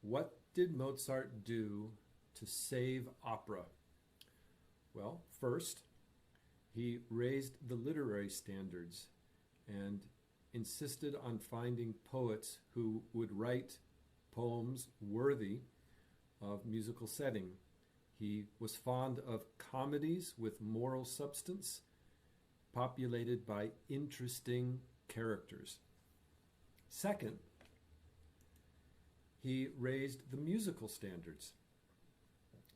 What did Mozart do to save opera? Well, first, he raised the literary standards and insisted on finding poets who would write poems worthy of musical setting. He was fond of comedies with moral substance, populated by interesting characters. Second, he raised the musical standards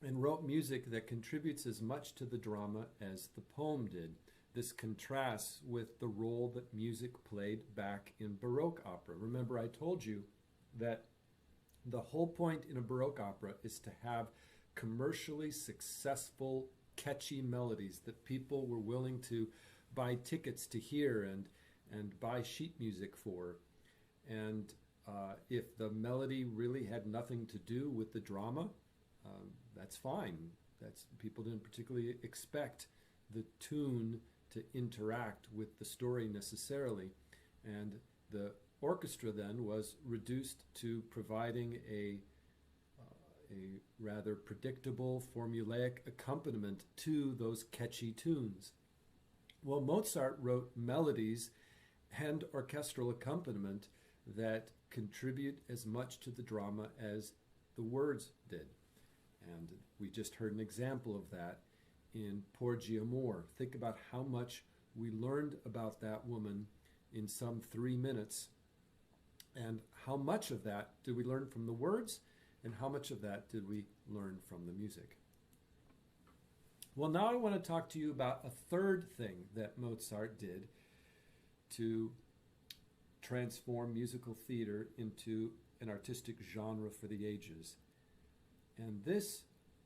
and wrote music that contributes as much to the drama as the poem did. This contrasts with the role that music played back in Baroque opera. Remember, I told you that the whole point in a Baroque opera is to have commercially successful, catchy melodies that people were willing to buy tickets to hear and buy sheet music for. And if the melody really had nothing to do with the drama, that's fine. People didn't particularly expect the tune to interact with the story necessarily. And the orchestra then was reduced to providing a rather predictable, formulaic accompaniment to those catchy tunes. Well, Mozart wrote melodies and orchestral accompaniment that contribute as much to the drama as the words did. And we just heard an example of that in Porgy Amor. Think about how much we learned about that woman in some 3 minutes, and how much of that did we learn from the words, and how much of that did we learn from the music. Well, now I want to talk to you about a third thing that Mozart did to transform musical theater into an artistic genre for the ages. And this,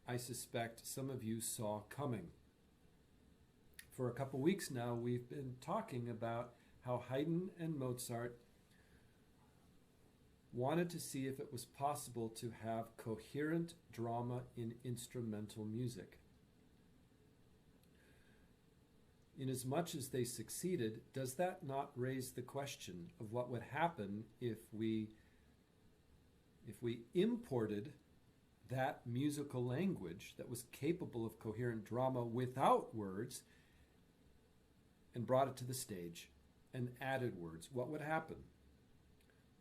I suspect, some of you saw coming. For a couple weeks now, we've been talking about how Haydn and Mozart wanted to see if it was possible to have coherent drama in instrumental music. Inasmuch as they succeeded, does that not raise the question of what would happen if we imported that musical language that was capable of coherent drama without words and brought it to the stage and added words? What would happen?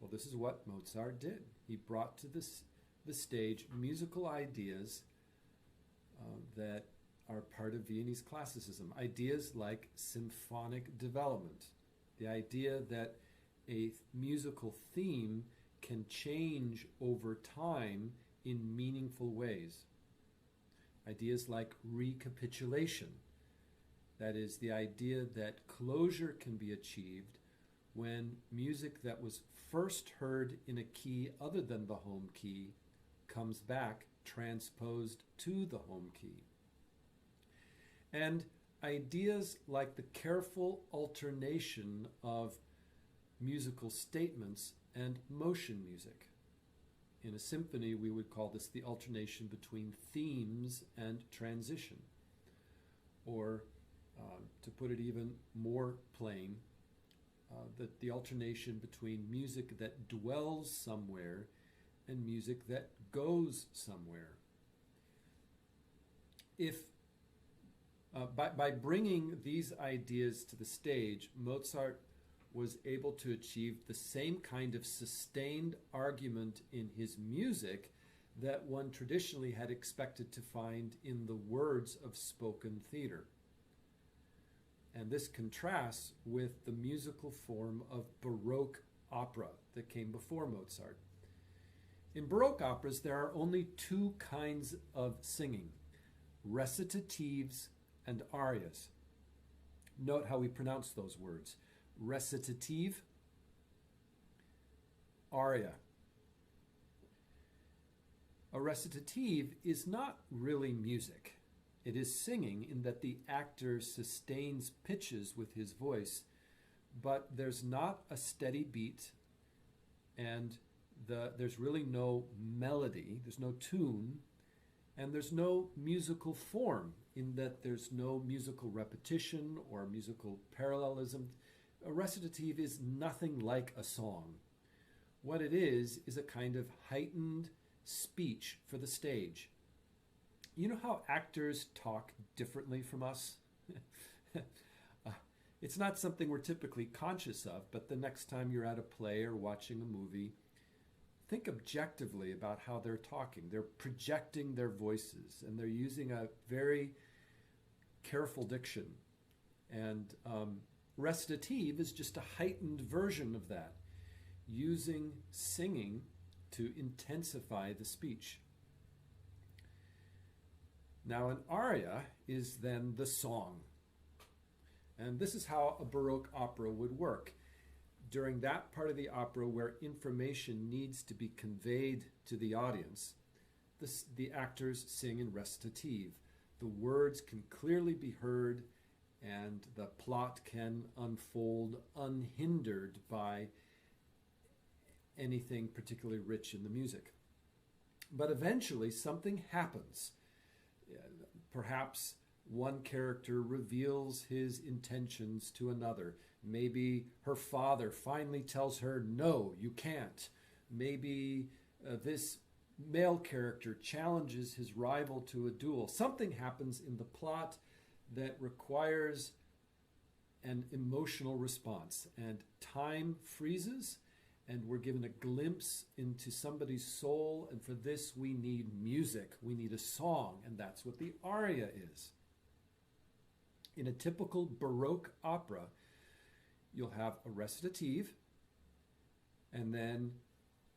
Well, this is what Mozart did. He brought to the stage musical ideas that are part of Viennese classicism. Ideas like symphonic development, the idea that a musical theme can change over time in meaningful ways. Ideas like recapitulation, that is, the idea that closure can be achieved when music that was first heard in a key other than the home key comes back transposed to the home key. And ideas like the careful alternation of musical statements and motion music. In a symphony, we would call this the alternation between themes and transition. Or, to put it even more plain, the alternation between music that dwells somewhere and music that goes somewhere. If by bringing these ideas to the stage, Mozart was able to achieve the same kind of sustained argument in his music that one traditionally had expected to find in the words of spoken theater. And this contrasts with the musical form of Baroque opera that came before Mozart. In Baroque operas, there are only two kinds of singing: recitatives and arias. Note how we pronounce those words: recitative, aria. A recitative is not really music. It is singing in that the actor sustains pitches with his voice, but there's not a steady beat, and there's really no melody, there's no tune, and there's no musical form in that there's no musical repetition or musical parallelism. A recitative is nothing like a song. What it is a kind of heightened speech for the stage. You know how actors talk differently from us? It's not something we're typically conscious of, but the next time you're at a play or watching a movie, think objectively about how they're talking. They're projecting their voices, and they're using a very careful diction. And recitative is just a heightened version of that, using singing to intensify the speech. Now, an aria is then the song. And this is how a Baroque opera would work. During that part of the opera where information needs to be conveyed to the audience, the actors sing in recitative. The words can clearly be heard, and the plot can unfold unhindered by anything particularly rich in the music. But eventually something happens. Perhaps one character reveals his intentions to another. Maybe her father finally tells her, no, you can't. Maybe this male character challenges his rival to a duel. Something happens in the plot that requires an emotional response, and time freezes, and we're given a glimpse into somebody's soul, and for this we need music. We need a song, and that's what the aria is. In a typical Baroque opera, you'll have a recitative, and then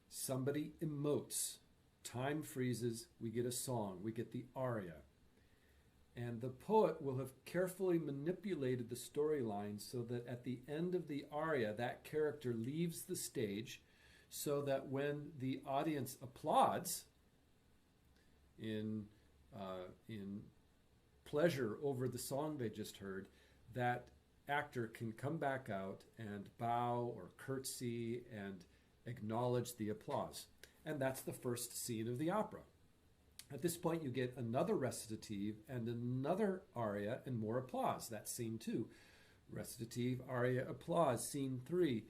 somebody emotes. Time freezes, we get a song, we get the aria. And the poet will have carefully manipulated the storyline so that at the end of the aria, that character leaves the stage so that when the audience applauds in pleasure over the song they just heard, that actor can come back out and bow or curtsy and acknowledge the applause. And that's the first scene of the opera. At this point, you get another recitative and another aria and more applause. That's scene 2. Recitative, aria, applause, scene 3.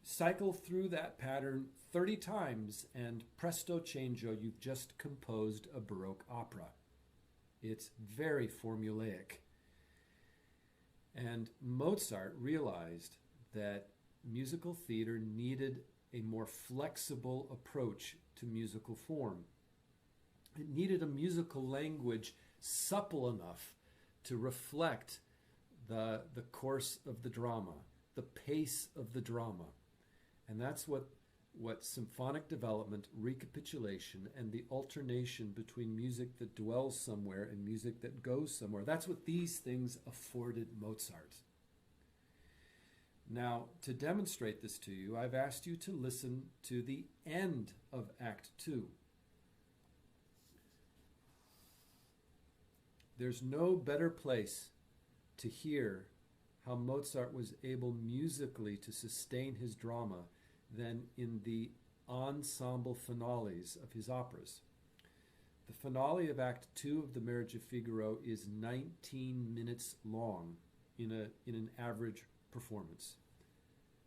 Cycle through that pattern 30 times, and presto changeo, you've just composed a Baroque opera. It's very formulaic. And Mozart realized that musical theater needed a more flexible approach to musical form. It needed a musical language supple enough to reflect the course of the drama, the pace of the drama. And that's what symphonic development, recapitulation, and the alternation between music that dwells somewhere and music that goes somewhere, that's what these things afforded Mozart. Now, to demonstrate this to you, I've asked you to listen to the end of Act 2. There's no better place to hear how Mozart was able musically to sustain his drama than in the ensemble finales of his operas. The finale of Act 2 of The Marriage of Figaro is 19 minutes long in an average performance.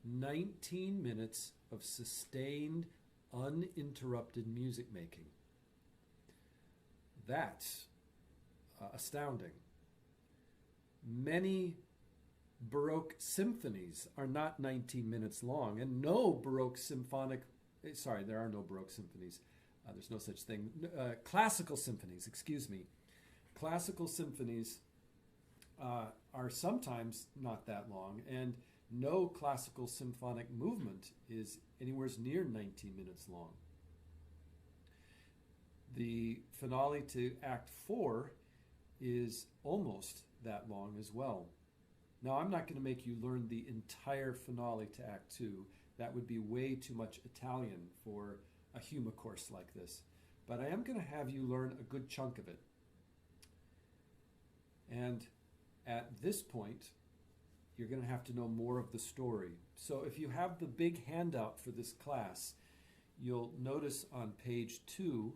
19 minutes of sustained, uninterrupted music making. That's astounding. Many Baroque symphonies are not 19 minutes long, and no Baroque symphonic, sorry, there are no Baroque symphonies. There's no such thing. Classical symphonies, excuse me. Classical symphonies are sometimes not that long, and no classical symphonic movement is anywhere near 19 minutes long. The finale to Act 4 is almost that long as well. Now, I'm not going to make you learn the entire finale to Act 2. That would be way too much Italian for a Huma course like this. But I am going to have you learn a good chunk of it. And at this point, you're going to have to know more of the story. So if you have the big handout for this class, you'll notice on page 2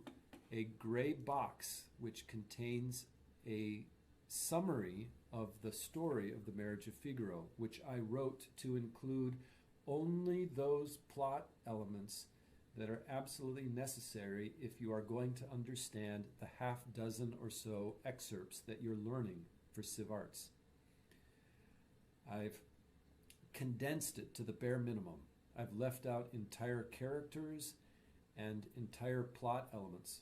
a gray box which contains a summary of the story of The Marriage of Figaro, which I wrote to include only those plot elements that are absolutely necessary if you are going to understand the half dozen or so excerpts that you're learning for Civ Arts. I've condensed it to the bare minimum. I've left out entire characters and entire plot elements.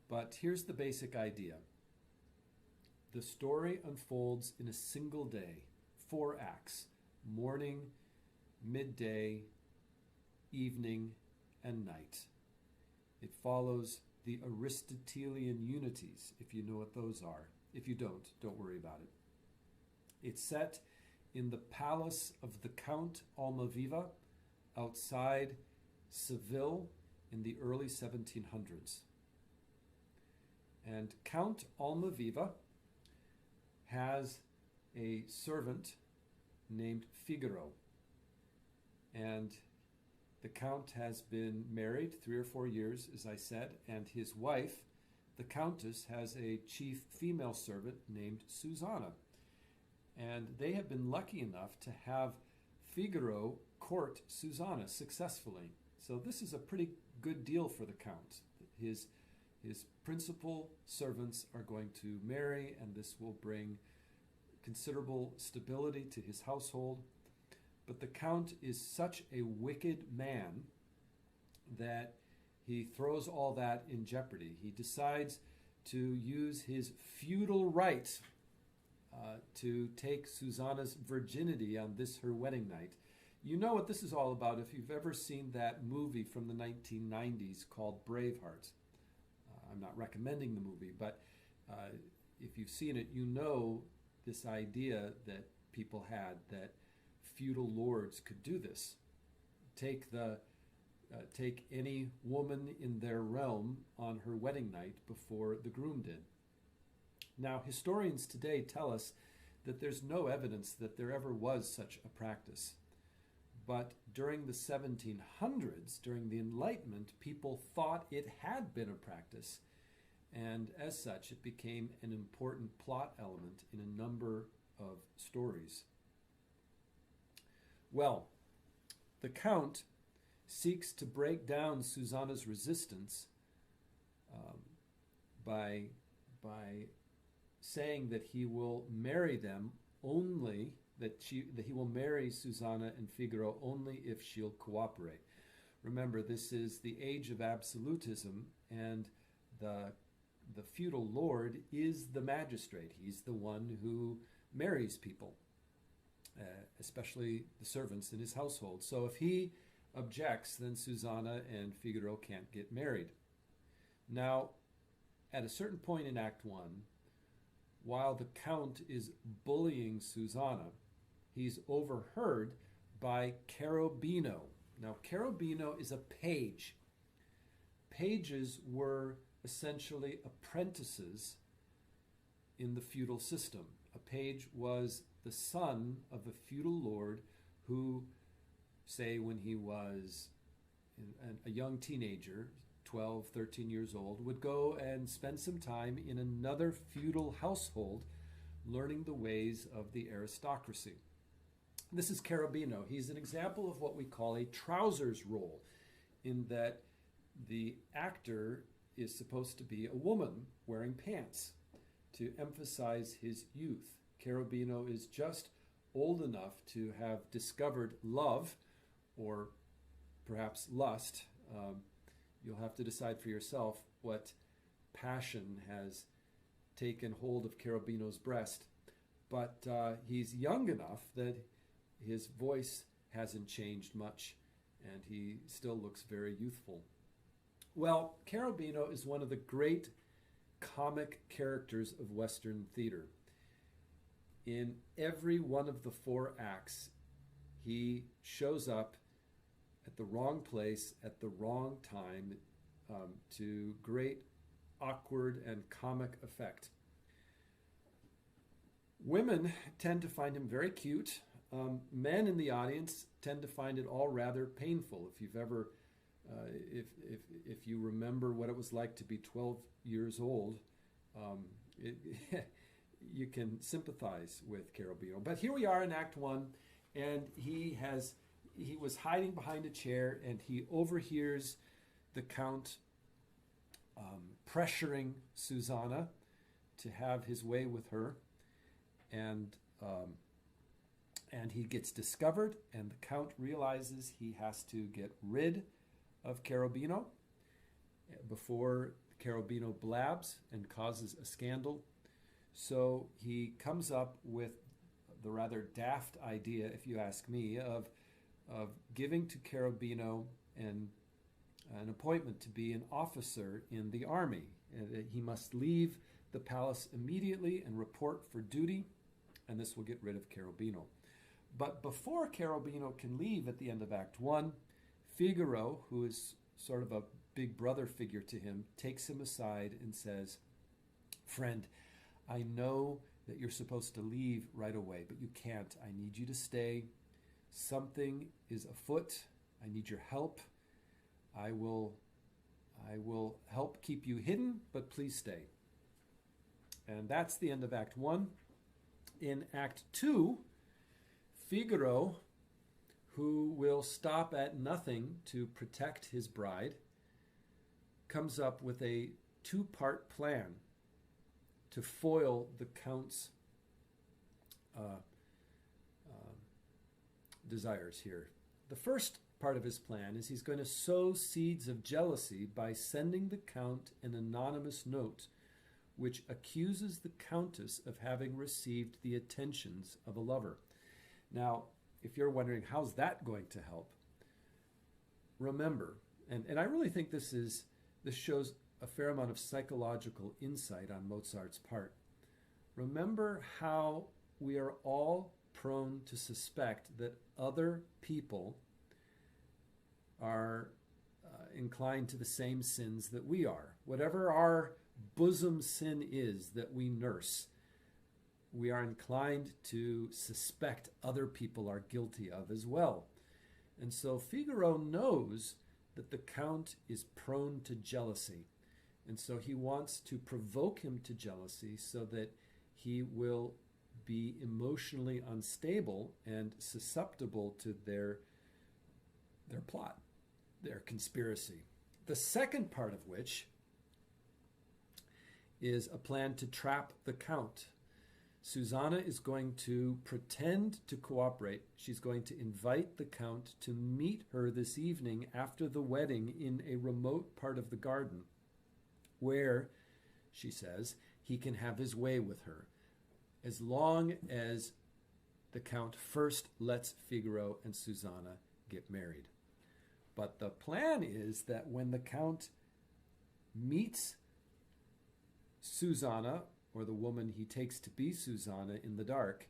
But here's the basic idea. The story unfolds in a single day, 4 acts, morning, midday, evening, and night. It follows the Aristotelian unities, if you know what those are. If you don't worry about it. It's set in the palace of the Count Almaviva outside Seville in the early 1700s. And Count Almaviva has a servant named Figaro. And the Count has been married 3 or 4 years, as I said, and his wife, the Countess, has a chief female servant named Susanna. And they have been lucky enough to have Figaro court Susanna successfully. So this is a pretty good deal for the Count. His principal servants are going to marry, and this will bring considerable stability to his household. But the Count is such a wicked man that he throws all that in jeopardy. He decides to use his feudal right to take Susanna's virginity on this, her wedding night. You know what this is all about if you've ever seen that movie from the 1990s called Braveheart. I'm not recommending the movie, but if you've seen it, you know this idea that people had that feudal lords could do this. Take any woman in their realm on her wedding night before the groom did. Now, historians today tell us that there's no evidence that there ever was such a practice. But during the 1700s, during the Enlightenment, people thought it had been a practice. And as such, it became an important plot element in a number of stories. Well, the Count seeks to break down Susanna's resistance by saying that he will marry them only, that he will marry Susanna and Figaro only if she'll cooperate. Remember, this is the age of absolutism, and the feudal lord is the magistrate. He's the one who marries people, especially the servants in his household. So if he objects, then Susanna and Figaro can't get married. Now, at a certain point in Act 1, while the Count is bullying Susanna, he's overheard by Cherubino. Now, Cherubino is a page. Pages were essentially apprentices in the feudal system. A page was the son of a feudal lord who, say when he was a young teenager, 12, 13 years old, would go and spend some time in another feudal household learning the ways of the aristocracy. This is Cherubino. He's an example of what we call a trousers role, in that the actor is supposed to be a woman wearing pants to emphasize his youth. Cherubino is just old enough to have discovered love, or perhaps lust. You'll have to decide for yourself what passion has taken hold of Cherubino's breast. But he's young enough that his voice hasn't changed much, and he still looks very youthful. Well, Cherubino is one of the great comic characters of Western theater. In every one of the 4 acts, he shows up at the wrong place at the wrong time to great awkward and comic effect. Women tend to find him very cute. Men in the audience tend to find it all rather painful. If you've ever, if you remember what it was like to be 12 years old, you can sympathize with Cherubino. But here we are in Act 1, and he has he was hiding behind a chair, and he overhears the Count pressuring Susanna to have his way with her, and he gets discovered, and the Count realizes he has to get rid of Cherubino before Cherubino blabs and causes a scandal. So he comes up with the rather daft idea, if you ask me, of giving to Cherubino an appointment to be an officer in the army. He must leave the palace immediately and report for duty, and this will get rid of Cherubino. But before Cherubino can leave at the end of Act 1, Figaro, who is sort of a big brother figure to him, takes him aside and says, "Friend, I know that you're supposed to leave right away, but you can't. I need you to stay. Something is afoot. I need your help. I will help keep you hidden, but please stay." And that's the end of Act 1. In Act 2, Figaro, who will stop at nothing to protect his bride, comes up with a two-part plan to foil the Count's desires here. The first part of his plan is he's going to sow seeds of jealousy by sending the Count an anonymous note which accuses the Countess of having received the attentions of a lover. Now, if you're wondering how's that going to help, remember, and I really think this shows a fair amount of psychological insight on Mozart's part. Remember how we are all prone to suspect that other people are inclined to the same sins that we are. Whatever our bosom sin is that we nurse, we are inclined to suspect other people are guilty of as well. And so Figaro knows that the Count is prone to jealousy. And so he wants to provoke him to jealousy so that he will be emotionally unstable and susceptible to their plot, their conspiracy. The second part of which is a plan to trap the Count. Susanna is going to pretend to cooperate. She's going to invite the Count to meet her this evening after the wedding in a remote part of the garden where, she says, he can have his way with her, as long as the Count first lets Figaro and Susanna get married. But the plan is that when the Count meets Susanna, or the woman he takes to be Susanna, in the dark,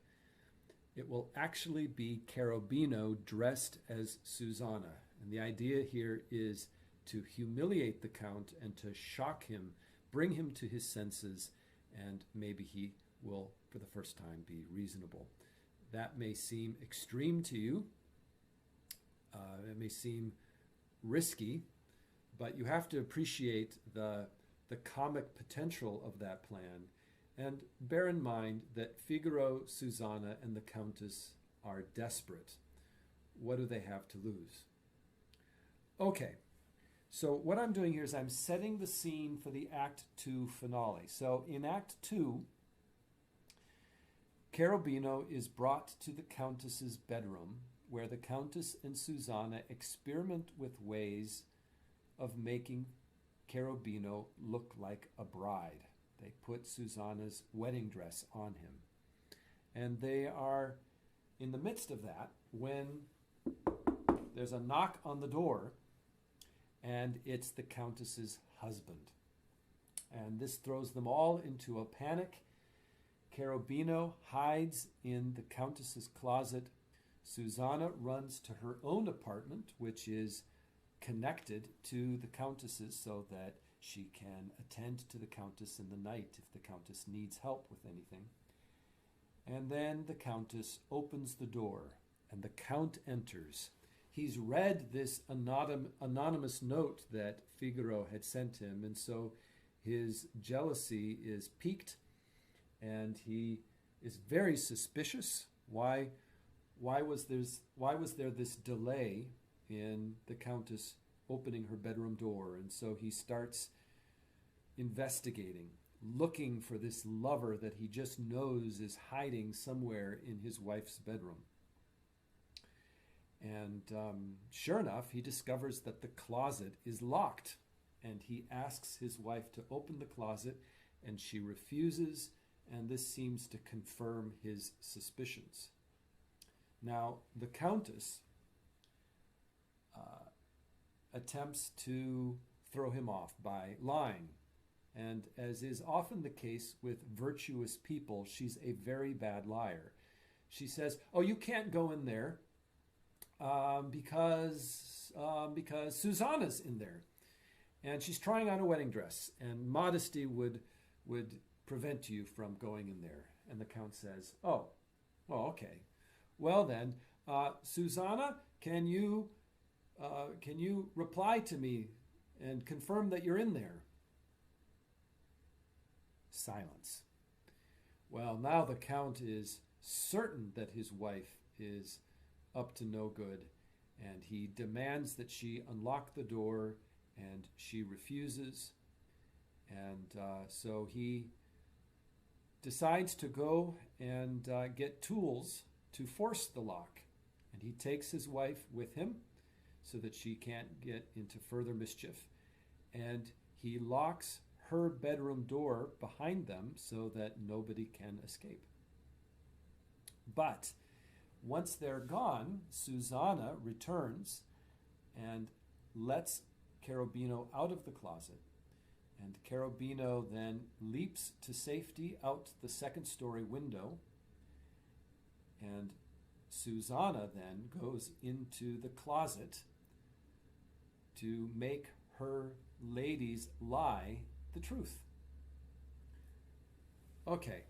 it will actually be Cherubino dressed as Susanna. And the idea here is to humiliate the Count and to shock him, bring him to his senses, and maybe he will, for the first time, be reasonable. That may seem extreme to you. It may seem risky, but you have to appreciate the comic potential of that plan. And bear in mind that Figaro, Susanna, and the Countess are desperate. What do they have to lose? Okay, so what I'm doing here is I'm setting the scene for the Act 2 finale. So in Act 2, Cherubino is brought to the Countess's bedroom, where the Countess and Susanna experiment with ways of making Cherubino look like a bride. They put Susanna's wedding dress on him. And they are in the midst of that when there's a knock on the door, and it's the Countess's husband. And this throws them all into a panic. Cherubino hides in the Countess's closet. Susanna runs to her own apartment, which is connected to the Countess's, so that she can attend to the Countess in the night if the Countess needs help with anything. And then the Countess opens the door, and the Count enters. He's read this anonymous note that Figaro had sent him, and so his jealousy is piqued, and he is very suspicious. Why why was there this delay in the Countess opening her bedroom door? And so he starts investigating, looking for this lover that he just knows is hiding somewhere in his wife's bedroom. And sure enough, he discovers that the closet is locked. And he asks his wife to open the closet, and she refuses, and this seems to confirm his suspicions. Now, the Countess attempts to throw him off by lying. And as is often the case with virtuous people, she's a very bad liar. She says, "Oh, you can't go in there because Susanna's in there, and she's trying on a wedding dress, and modesty would prevent you from going in there." And the Count says, "Oh, okay. Well then, Susanna, can you reply to me and confirm that you're in there?" Silence. Well, now the Count is certain that his wife is up to no good, and he demands that she unlock the door, and she refuses. And so he decides to go and get tools to force the lock. And he takes his wife with him so that she can't get into further mischief. And he locks her bedroom door behind them so that nobody can escape. But once they're gone, Susanna returns and lets Cherubino out of the closet. And Cherubino then leaps to safety out the second-story window. And Susanna then goes into the closet to make her lady's lie the truth. Okay,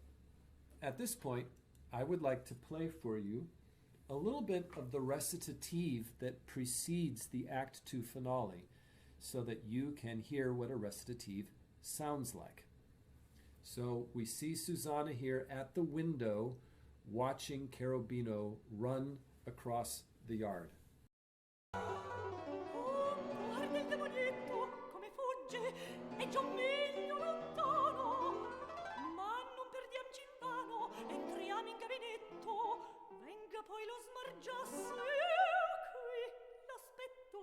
at this point, I would like to play for you a little bit of the recitative that precedes the Act 2 finale, so that you can hear what a recitative sounds like. So we see Susanna here at the window watching Cherubino run across the yard. Oh, guarda il demonietto come fugge, è già meglio lontano. Ma non perdiamoci invano, entriamo in gabinetto, venga poi lo smargiasse, qui l'aspetto.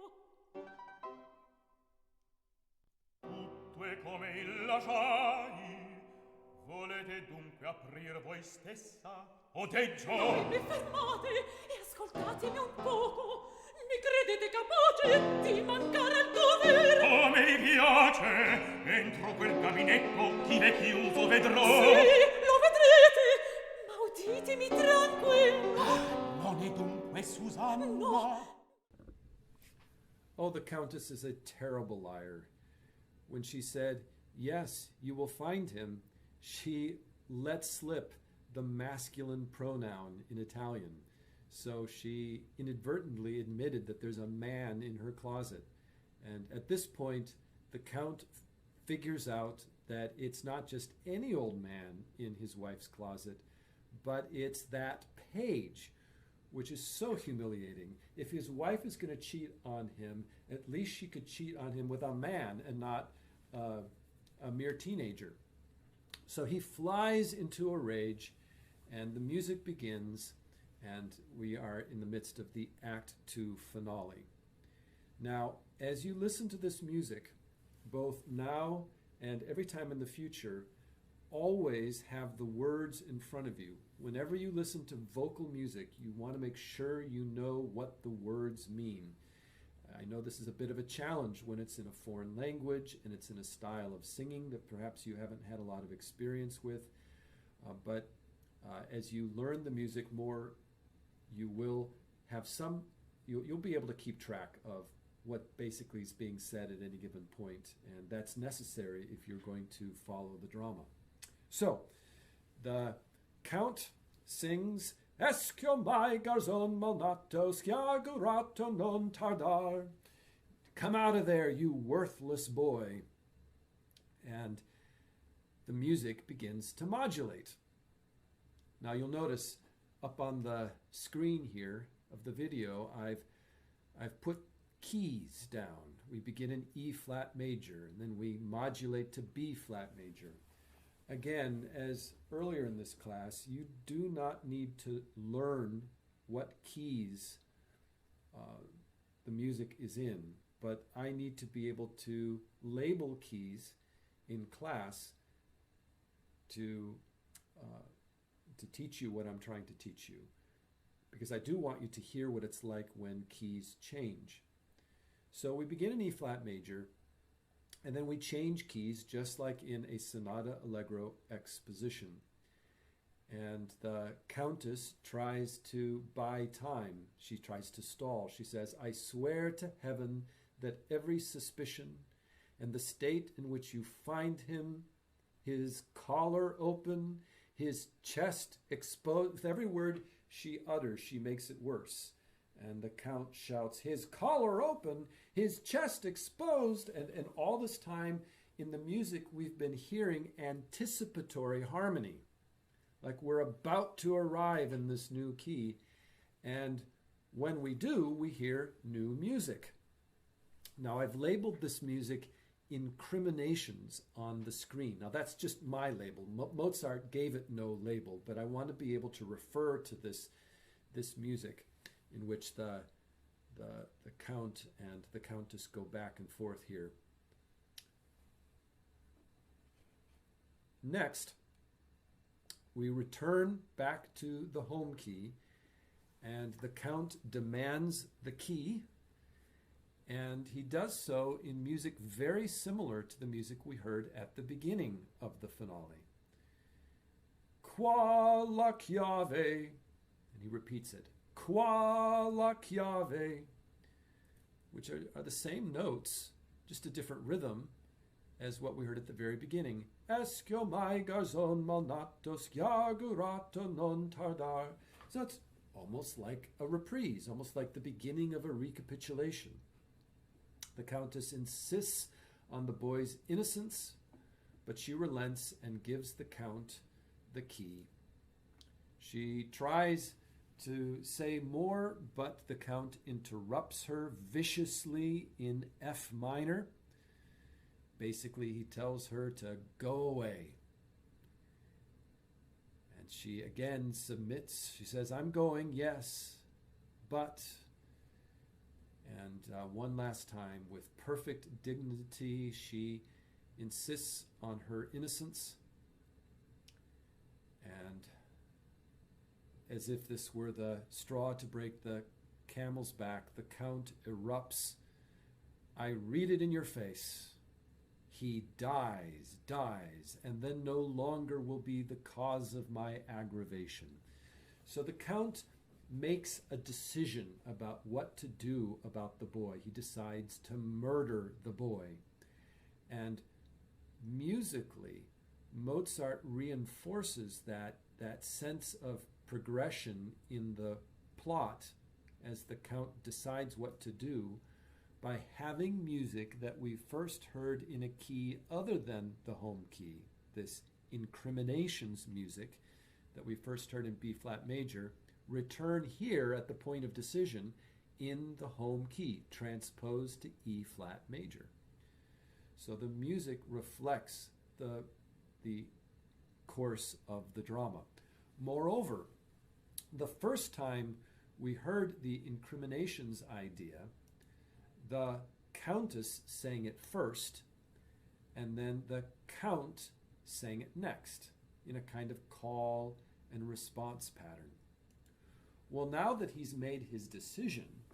Tutto è come il lasciai. Volete dunque aprir voi stessa? Odeggio! Voi mi fermate e ascoltatemi un poco. Mi credete capace di mancare al dovere? Come vi piace! Entro quel gabinetto, chi è chiuso vedrò. Sì, lo vedrete, ma uditemi tranquillo. Non è dunque Susanna? No. Oh, the Countess is a terrible liar. When she said, "Yes, you will find him," she let slip the masculine pronoun in Italian. So she inadvertently admitted that there's a man in her closet. And at this point, the Count figures out that it's not just any old man in his wife's closet, but it's that page, which is so humiliating. If his wife is going to cheat on him, at least she could cheat on him with a man and not a mere teenager. So he flies into a rage, and the music begins, and we are in the midst of the Act 2 finale. Now, as you listen to this music, both now and every time in the future, always have the words in front of you. Whenever you listen to vocal music, you want to make sure you know what the words mean. I know this is a bit of a challenge when it's in a foreign language and it's in a style of singing that perhaps you haven't had a lot of experience with, but as you learn the music more, you will have you'll be able to keep track of what basically is being said at any given point, and that's necessary if you're going to follow the drama. So, the Count sings, "Escio mai garzon malnato, schiagurato non tardar." Come out of there, you worthless boy. And the music begins to modulate. Now you'll notice up on the screen here of the video, I've put keys down. We begin in E flat major, and then we modulate to B flat major. Again, as earlier in this class, you do not need to learn what keys the music is in, but I need to be able to label keys in class to teach you what I'm trying to teach you, because I do want you to hear what it's like when keys change. So we begin in E flat major, and then we change keys just like in a sonata allegro exposition. And the Countess tries to buy time. She tries to stall. She says, "I swear to heaven that every suspicion and the state in which you find him, his collar open, his chest exposed," with every word she utters, she makes it worse. And the Count shouts, "His collar open, his chest exposed." And all this time in the music, we've been hearing anticipatory harmony, like we're about to arrive in this new key. And when we do, we hear new music. Now, I've labeled this music incriminations on the screen. Now, that's just my label. Mozart gave it no label, but I want to be able to refer to this music in which the Count and the Countess go back and forth here. Next, we return back to the home key, and the Count demands the key, and he does so in music very similar to the music we heard at the beginning of the finale. Qua la chiave, and he repeats it. Qua la chiave, which are the same notes, just a different rhythm as what we heard at the very beginning. Escio mai garzon malnato schiagurato non tardar. So it's almost like a reprise, almost like the beginning of a recapitulation. The Countess insists on the boy's innocence, but she relents and gives the Count the key. She tries to say more, but the Count interrupts her viciously in F minor. Basically, he tells her to go away. And she again submits. She says, "I'm going, yes, but..." And one last time, with perfect dignity, she insists on her innocence. And as if this were the straw to break the camel's back, the Count erupts. "I read it in your face. He dies, and then no longer will be the cause of my aggravation." So the Count makes a decision about what to do about the boy. He decides to murder the boy. And musically, Mozart reinforces that sense of progression in the plot as the Count decides what to do by having music that we first heard in a key other than the home key, this incriminations music that we first heard in B flat major, return here at the point of decision in the home key, transposed to E flat major. So the music reflects the course of the drama. Moreover, the first time we heard the incriminations idea, the Countess sang it first, and then the Count sang it next in a kind of call and response pattern. Well, now that he's made his decision,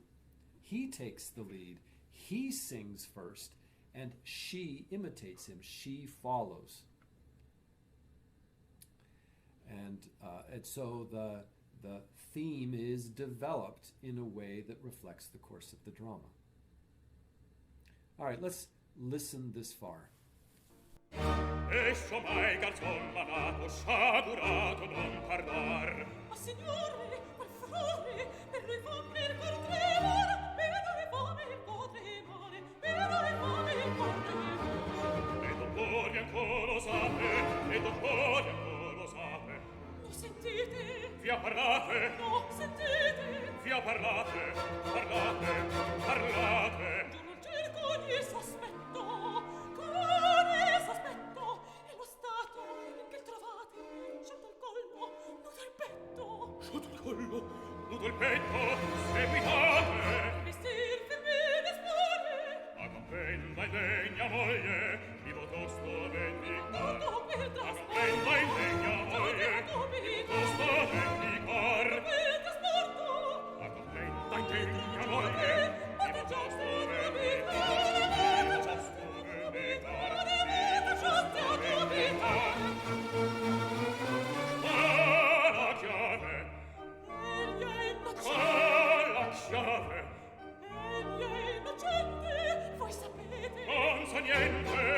he takes the lead, he sings first, and she imitates him, she follows. And so the theme is developed in a way that reflects the course of the drama. All right, let's listen this far. Escio mai garzon malato, sciagurato non tardar. Ma signore, quel frate, per lui fa per tremare, per fame il cuore tremare, per fame il cuore tremare. E dottori ancora lo sape, e dottori ancora lo sape. Lo sentite? Vi ha parlato parlate? No, sentite! Via parlate, parlate, parlate. Giuro al cielo con il sospetto, con il sospetto, è lo stato in che trovate, sotto il collo, nudo il petto. Sotto il collo, nudo il petto, seguitate. Il vestir che mi dispone, A cappella in legna moglie, vivo tosto vendicar. tutto qui A trasporto. cappella in legna moglie, tosto vendicar. Il trasporto. A cappella in legna moglie, vivo tosto vendicar. Vivo tosto vendicar. Vivo tosto vendicar. Ma la chiave, Egli è innocente, ma la chiave, egli è innocente, voi sapete. non sa niente.